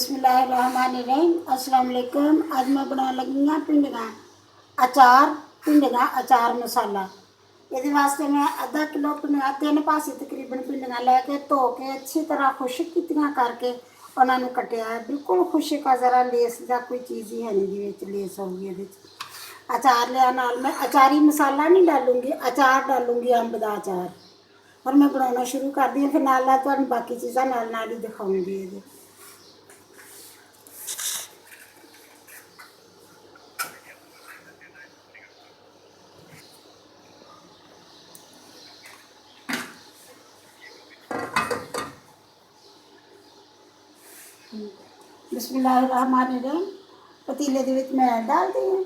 बिस्मिल्लाहिर्रहमानिर्रहीम। अस्सलाम वालेकुम। अज मैं बनाने लगी हाँ भिंडियाँ अचार। भिंडियाँ अचार मसाला। ये वास्ते मैं आधा किलो भिंडियाँ 3 पासे तकरीबन भिंडियाँ लैके धो के अच्छी तरह खुश्क कीतियां करके उन्होंने कटिया है। बिल्कुल खुश्क का जरा लेस का कोई चीज़ ही है नहीं जी लेस होगी। ये अचार लिया नाल मैं अचारी मसाला नहीं डालूंगी, अचार डालूंगी अंब का अचार। और मैं बनाना शुरू कर दी फिर नाल तो बाकी चीज़ा नाल ही दिखाऊंगी। ये बिस्मिल्लाहिर्रहमानिर्रहीम। पतीले के विच मैं डाल दी है।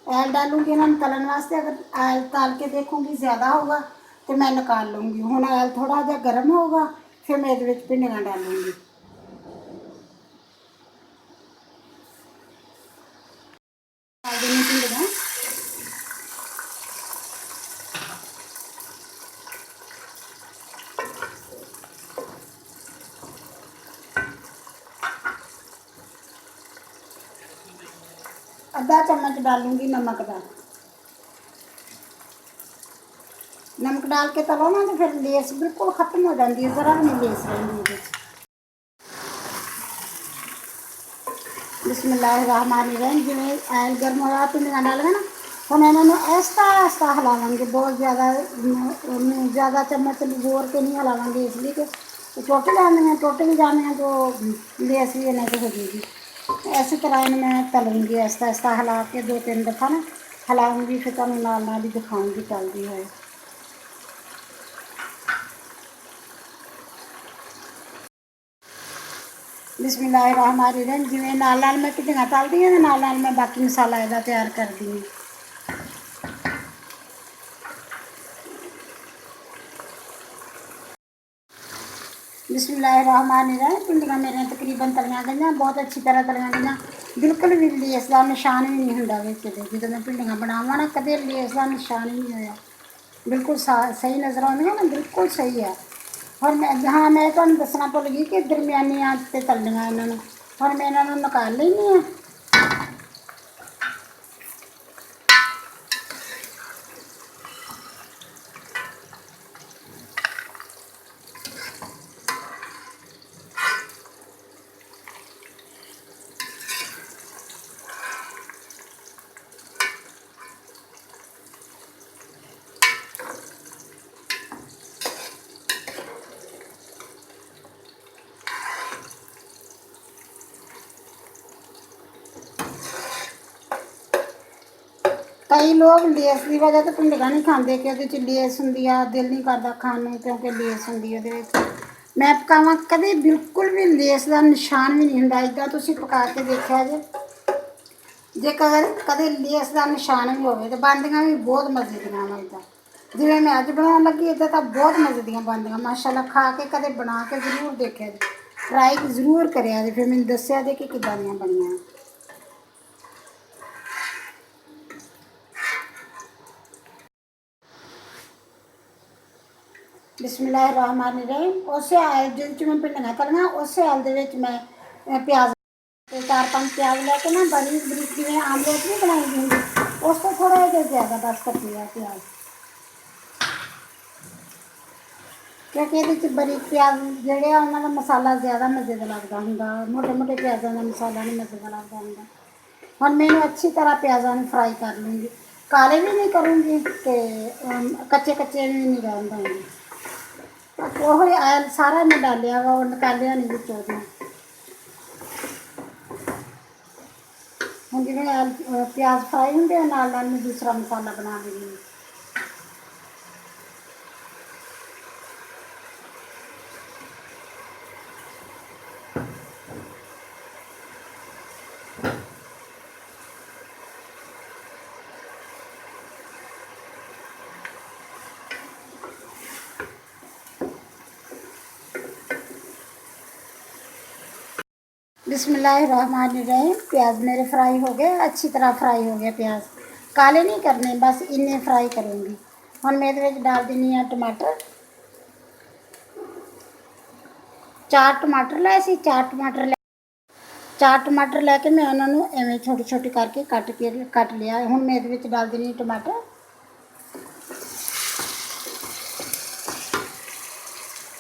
ऑयल डालूंगी इन्होंने तलन वास्ते। अगर ऑयल तल के देखूंगी ज़्यादा होगा तो मैं निकाल लूँगी। हूँ ऑयल थोड़ा जहा गर्म होगा फिर मैं ये भिंडियाँ डालूँगी। डाल देनी भिंडियाँ। आधा चम्मच डालूंगी नमक का। नमक डाल के तलो ना तो फिर लेस बिल्कुल खत्म हो जाती है, ज़रा भी नहीं लेस रहेंगी। बिस्मिल्लाहिर्रहमानिर्रहीम। जिवें ऑयल गर्म हो रहा भिंडियाँ डाल के ना हम इन्होंने ऐसा ऐसा हिलावेंगे। बहुत ज़्यादा चम्मच जोर के नहीं हिलावेंगे इसलिए कि टुट जाने तो लेस भी इन्हें हो जाएगी। इसी तरह इन्हें मैं तलूँगी ऐसा ऐसा हिला के 2-3 दफ़ा ना हिलाऊँगी। फिर तुम नाल ही दिखाऊँगी चलती है। बिस्मिल्लाहिर्रहमानिर्रहीम। जिवें नाल मैं भिंडियाँ तलदी हैं नाल मैं बाकी मसाला इसका तैयार करदी हूँ। बिस्मिल्लाहिर्रहमानिर्रहीम। भिंडियाँ मेरिया तकरीबन तलियां गई, बहुत अच्छी तरह तलियां गई। बिल्कुल भी लेस का निशान भी नहीं होंगे बिच। जो मैं भिंडियाँ बनावा ना कदे लेस का निशान ही नहीं होया। बिल्कुल सही नज़र आउंदियां ना, बिल्कुल सही है। और मैं हाँ मैं तुहानूं दसना भुल गई कि दरमियानी आंच ते तलनियां इन्होंने। और मैं इन्होंने निकाल लेनी है। कई लोग लेस की वजह तो भिंडियाँ नहीं खाते कि वो लेस होंगी आ, दिल नहीं करता खाने क्योंकि लेस होंगी है। मैं पकावा कदे बिल्कुल भी लेस का निशान भी नहीं होंगे। इदा तुम पका के देखा जे कदे लेस का निशान भी हो तो बनदियाँ भी बहुत मज़े दियाँ वा। इदा जिवें मैं अज बनाने लगी इदा तो बहुत मज़े दियाँ बनदियाँ माशाअल्लाह। खा के कदे बना के जरूर देखा जी, ट्राई जरूर करिया जी, फिर मैंने दसिया जे कि किदां दियां बनियां। बिस्मिल्लाहिर्रहमानिर्रहीम। उस आयल जो मैं भिंडियाँ तलियां उस आयल मैं प्याज 4-5 प्याज लैके ना बरीक बरीक जिवें आमलेट नहीं बनाई दी उस तो थोड़ा जिहा ज़्यादा बस कट्टी है प्याज। क्योंकि ये बरीक प्याज जोड़े उन्होंने मसाला ज़्यादा मज़े का लगता होंगे। मोटे मोटे प्याज़ों का मसाला नहीं मज़े का लगता होंगे। हम मैंने अच्छी तरह प्याज़ों को फ्राई कर लूँगी, काले भी नहीं करूँगी तो कच्चे कच्चे भी नहीं रहन दूँगी। वो आयल सारा मैं डालिया वा निकालिया नहीं बिचों दी। हम जिवें आयल प्याज फ्राई होंगे नाल मैं दूसरा मसाला बना देंगी। बिस्मिल्लाहिर्रहमानिर्रहीम। प्याज मेरे फ्राई हो गए, अच्छी तरह फ्राई हो गया प्याज। काले नहीं करने, बस इन्ने फ्राई करूँगी। हम मैं ये डाल देनी है टमाटर। चार टमाटर लाए सी, चार टमाटर लैके मैं उन्होंने एवं छोटी छोटी करके कट लिया। हुण मैं ये डाल देनी टमाटर।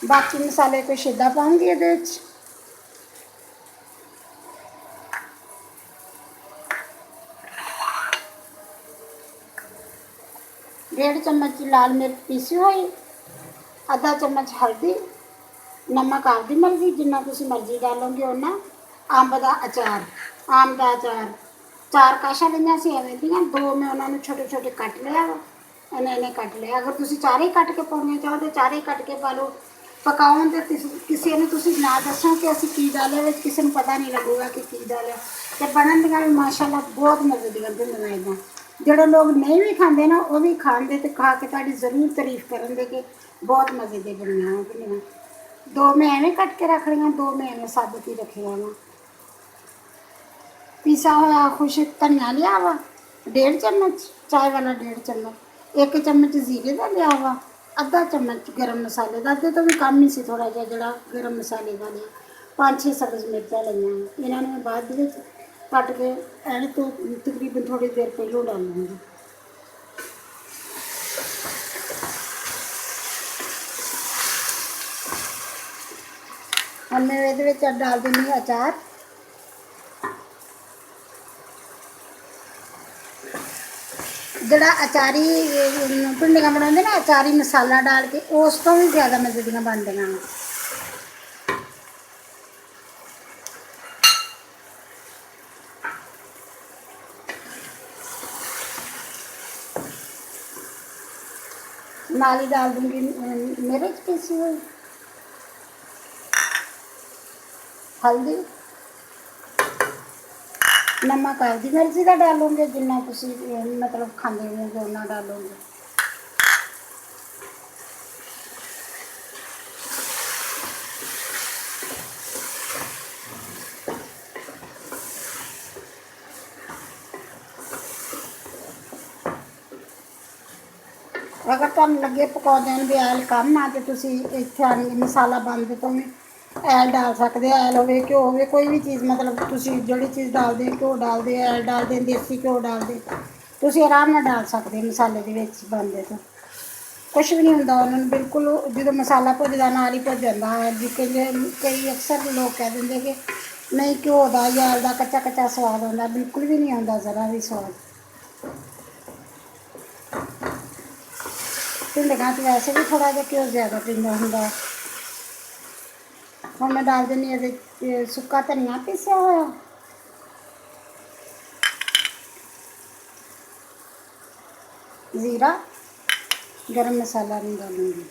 बाकी मसाले कुछ इदा पाऊँगी ये। 1.5 चम्मच लाल मिर्च पीसी हुई, आधा चम्मच हल्दी, नमक आपकी मर्जी जिन्ना तुसी मर्जी डालोगे उन्ना। अंब का अचार, आम का अचार 4 काशा लिया सी एवें दियां, 2 मैं उन्होंने छोटे छोटे कट लिया वा, इन्हें कट लिया। अगर तुसी चारे ही कट के पाने चाहो तो चारे ही कट के पा लो। पकाउन तो किसी ने तुसी ना दसो कि असीं की डालिया, किसी को पता नहीं लगेगा कि की डालिया। तो बनन दियां भी माशाअल्लाह बहुत मज़े दियां बनदियां इदां। ਜਿਹੜੇ लोग नहीं भी खाते ना वो भी खाते तो खा के ताड़ी जरूर तारीफ करेंगे कि बहुत मज़े दे बनिया बनिया। 2 मैं एवें कट के रख रही हूँ, 2 मैं एवें साबुत ही रखी वा। पीसा हुआ खुश धनिया लिया वा 1.5 चम्मच, चाय वाला 1.5 चम्मच, 1 चम्मच जीरे का लिया वा, आधा चम्मच गर्म मसाले का, अद्धे तो भी कम ही सी थोड़ा जिहा जिहड़ा गर्म मसाले का लिया। 5-6 सब्ज़ मिर्चां लियां, इन्होंने मैं बाद विच कट के एंड तो तकरीबन थोड़ी देर पहलों डालूंगी। हम मैं ये डाल देनी अचार। जड़ा अचारी भिंडियां बनाते ना अचारी मसाला डाल के, उस तो भी ज़्यादा मज़े दियां बनदियां। नाल ही डाल दूँगी मिर्च पीसी हुई, हल्दी, नमक आपकी मर्जी का डालोगे जिन्ना तुसी मतलब खाते होगे उन्ना डालोगे। अगर तुम लगे पकौदे भी ऐल कम आ तो तुसी इत्थे मसाला बंद तो भी ऐल डाल सकते। ऐल होवे घ्यो होवे कोई भी चीज़ मतलब तुसी जिहड़ी चीज़ डालदे घ्यो डालदे ऐल डालदे देसी घ्यो डालदे तुसी आराम नाल डाल सकते मसाले दे विच बनदे। तो कुछ भी नहीं हुंदा उन्होंने बिल्कुल जो मसाला भुजदा नाल ही भुज जांदा है। कई अक्सर लोग कह देंगे कि नहीं घ्यो दा या ऐल दा कच्चा कच्चा स्वाद आंदा, बिल्कुल भी नहीं आंदा ज़रा भी स्वाद। भिंडियां तो वैसे भी थोड़ा जिहा घ्यो ज़्यादा पींदा हुंदा। हुण मैं डाल देनी ये सुक्का धनिया पीसिया हुआ, जीरा, गरम मसाला नहीं डालूंगी।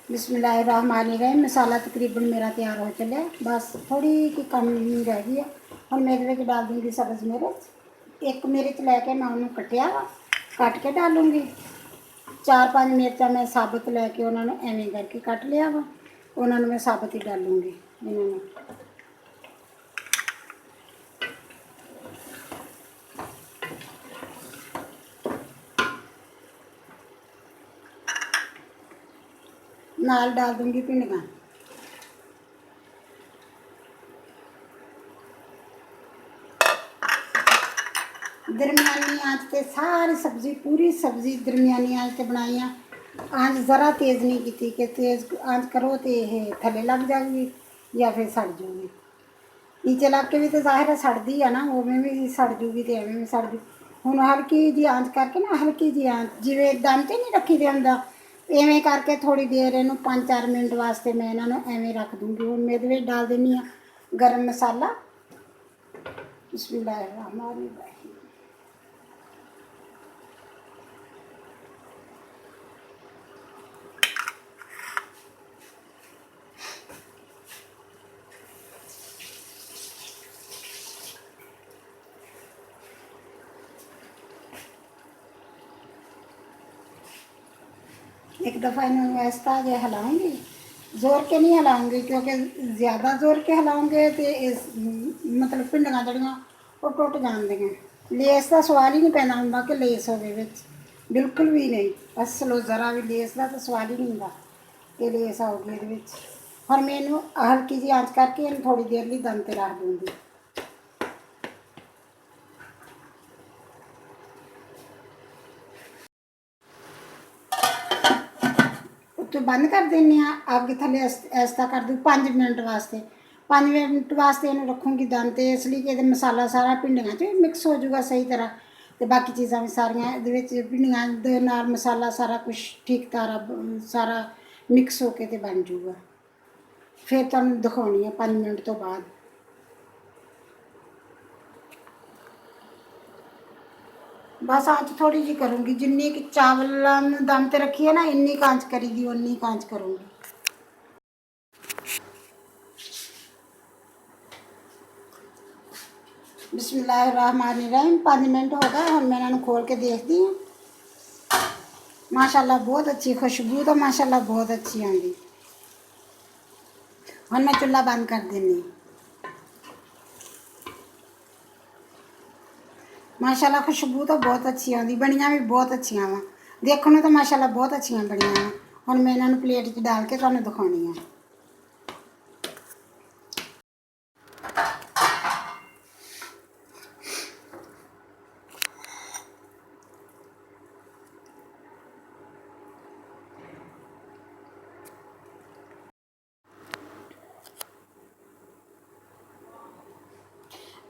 बिस्मिल्लाहिर्रहमानिर्रहीम। मसाला तकरीबन मेरा तैयार हो चलिया, बस थोड़ी की कमी रह गई है। हम मैं डाल दूँगी सब्ज़ मिर्च, 1 मिर्च लैके मैं उन्होंने कटिया वा कट के डालूँगी। 4-5 मिर्चा मैं साबुत लैके उन्होंने एवें करके कट लिया वा, उन्होंने मैं साबुत ही डालूँगी। इन्होंने नाल डाल दूँगी भिंडियां। दरमियानी आंच पे सारी सब्ज़ी पूरी सब्ज़ी दरमियानी आंच पे बनाई है। आँच ज़रा तेज़ नहीं की कि तेज़ आँच करो तो ये थले लग जाएगी या फिर सड़ जाऊगी। नीचे लग के भी तो जाहिर है सड़दी है ना, उवें भी सड़ जूगी तो एवें भी सड़ जू। हुण हल्की जी आँच करके ना, हल्की जी आँच जिवें दम ते नहीं रखी दा हुंदा, एवें करके थोड़ी देर इहनूं 5-4 मिनट वास्ते मैं इन्हां नूं एवें रख दूँगी। हुण मैं इहदे विच डाल दिंदी हाँ गरम मसाला। बिस्मिल्लाहिर्रहमानिर्रहीम। एक दफ़ा इन्हें ऐसा जो हिलाऊंगी, जोर के नहीं हिलाऊंगी क्योंकि ज़्यादा जोर के हिलाऊंगे तो इस मतलब भिंडियां जड़ियां वो टुट जांदियां। लेस का सवाल ही नहीं पैदा हुंदा कि लेस होवे विच, बिल्कुल भी नहीं। असलो ज़रा भी लेस का तो सवाल ही नहीं हुंदा कि लेस आऊगी इहदे विच। हुण मैं इहनूं हल्की जी आंच करके इहनूं थोड़ी देर लई दम ते रख दूंगी। उत्ते बंद कर देने, अग थले ऐसा कर दूँ 5 मिनट वास्ते। 5 मिनट वास्ते इन्हूं रखूँगी दम ते, इसलिए कि मसाला सारा भिंडियां च मिक्स हो जाऊगा सही तरह, तो बाकी चीज़ां भी सारियां इहदे विच भिंडियां दे नाल मसाला सारा कुछ ठीक तरह सारा मिक्स होके ते बन जाऊगा। फिर तुहानूं दिखाउणी है 5 मिनट तो बाद। बस आँच थोड़ी जी करूँगी, जिन्नी कि चावलों नूं दम ते रखी है ना, इन्नी क आँच करी दी, उन्नी क आँच करूँगी। बिस्मिल्लाहिर्रहमानिर्रहीम। 5 मिनट हो गए, हुण मैं इन्हां नूं खोल के देखदी हूँ। माशाल्लाह बहुत अच्छी खुशबू तो माशाल्लाह बहुत अच्छी आंदी। हुण मैं चुल्हा बंद कर दिन्नी। माशाल्लाह खुशबू तो बहुत अच्छी आंदी, बनियां भी बहुत अच्छियां वा, देखण नूं तो माशाल्लाह बहुत अच्छियां बनियां वा। हुण मैं इन्हां नूं प्लेट च डाल के तुहानूं दिखाउणी है।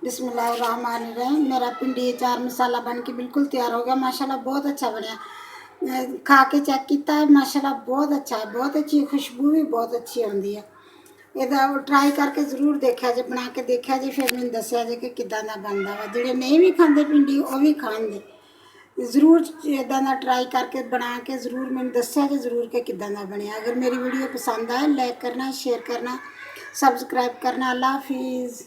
बिस्मिल्लाहिर्रहमानिर्रहीम। मेरा भिंडी अचार मसाला बन के बिल्कुल तैयार हो गया, माशाल्लाह बहुत अच्छा बनया। खा के चेक किया है, माशाल्लाह बहुत अच्छा है, बहुत अच्छी खुशबू भी बहुत अच्छी आती है। ਇਹਦਾ ट्राई करके जरूर देखा जे, बना के देखा जे, फिर मैंने दसिया जे कि किदां दा बनदा वा। ਜਿਹੜੇ नहीं भी खाते भिंडी वो भी खाएंगे जरूर। इदां दा ट्राई करके बना के जरूर मैंने दसिया जे जरूर कि किदां दा बनया। अगर मेरी वीडियो पसंद आए लाइक करना, शेयर करना, सब्सक्राइब करना। अल्लाह हाफिज़।